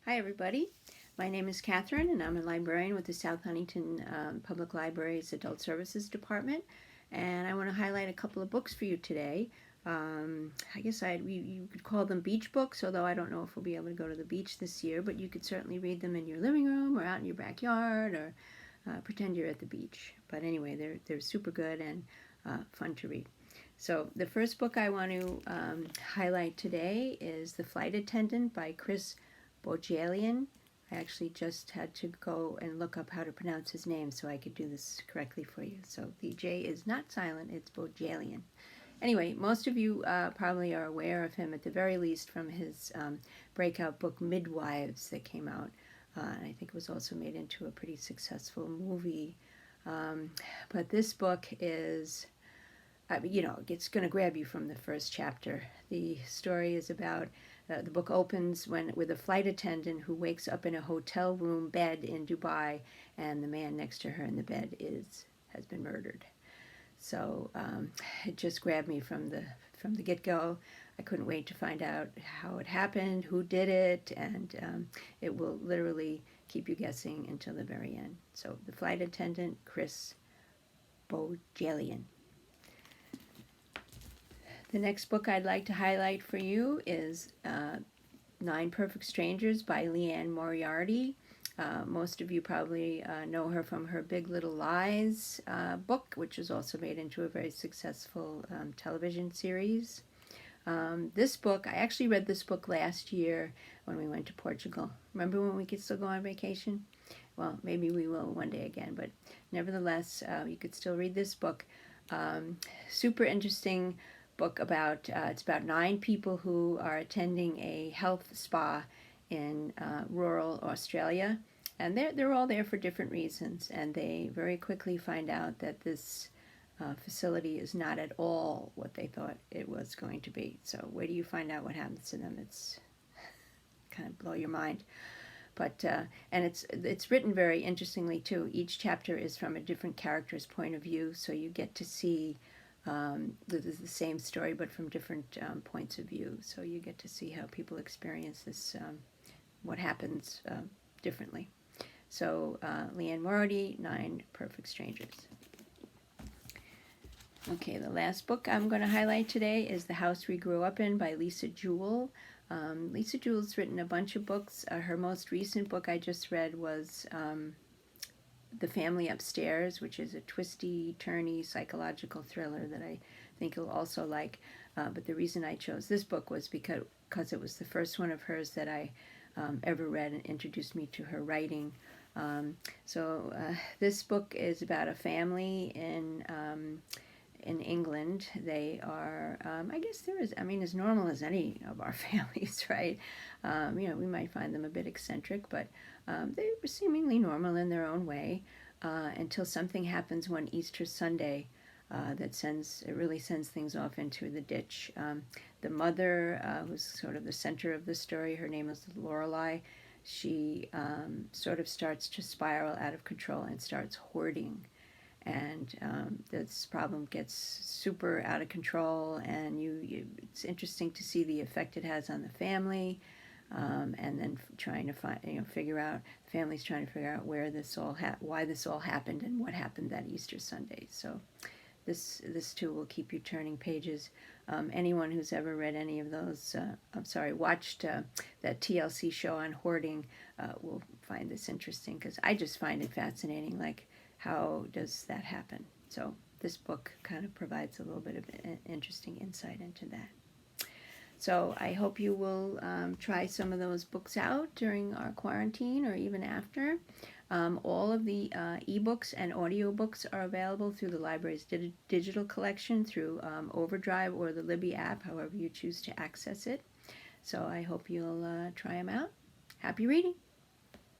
Hi everybody, my name is Catherine and I'm a librarian with the South Huntington Public Library's Adult Services Department, and I want to highlight a couple of books for you today. I guess you could call them beach books, although I don't know if we'll be able to go to the beach this year, but you could certainly read them in your living room or out in your backyard or pretend you're at the beach. But anyway, they're super good and fun to read. So the first book I want to highlight today is The Flight Attendant by Chris Bohjalian. I actually just had to go and look up how to pronounce his name so I could do this correctly for you. So the J is not silent, it's Bohjalian. Anyway, most of you probably are aware of him at the very least from his breakout book Midwives that came out. And I think it was also made into a pretty successful movie. But this book is, it's going to grab you from the first chapter. The story is about the book opens with a flight attendant who wakes up in a hotel room bed in Dubai, and the man next to her in the bed has been murdered. So it just grabbed me from the get-go. I couldn't wait to find out how it happened, who did it, and it will literally keep you guessing until the very end. So The Flight Attendant, Chris Bohjalian. The next book I'd like to highlight for you is Nine Perfect Strangers by Liane Moriarty. Most of you probably know her from her Big Little Lies book, which was also made into a very successful television series. This book, I actually read this book last year when we went to Portugal. Remember when we could still go on vacation? Well, maybe we will one day again, but nevertheless, you could still read this book. Super interesting book about it's about 9 people who are attending a health spa in rural Australia, and they're all there for different reasons, and they very quickly find out that this facility is not at all what they thought it was going to be. So where do you find out what happens to them? It's kind of blow your mind. But and it's written very interestingly too. Each chapter is from a different character's point of view, so you get to see this is the same story but from different points of view. So you get to see how people experience this, what happens differently. So Liane Moriarty, Nine Perfect Strangers. Okay, the last book I'm going to highlight today is The House We Grew Up In by Lisa Jewell. Lisa Jewell's written a bunch of books. Her most recent book I just read was The Family Upstairs, which is a twisty, turny psychological thriller that I think you'll also like. But the reason I chose this book was because it was the first one of hers that I ever read and introduced me to her writing. So this book is about a family in England. They are, I guess as normal as any of our families, right? We might find them a bit eccentric, but they were seemingly normal in their own way until something happens one Easter Sunday that really sends things off into the ditch. The mother, who's sort of the center of the story, her name is Lorelei. She sort of starts to spiral out of control and starts hoarding. And this problem gets super out of control, and it's interesting to see the effect it has on the family, and then trying to figure out, the family's trying to figure out why this all happened and what happened that Easter Sunday. So this too will keep you turning pages. Anyone who's ever read any of those, watched that TLC show on hoarding will find this interesting, because I just find it fascinating, like, how does that happen? So this book kind of provides a little bit of interesting insight into that. So I hope you will try some of those books out during our quarantine or even after. All of the ebooks and audiobooks are available through the library's digital collection through Overdrive or the Libby app, however you choose to access it. So I hope you'll try them out. Happy reading!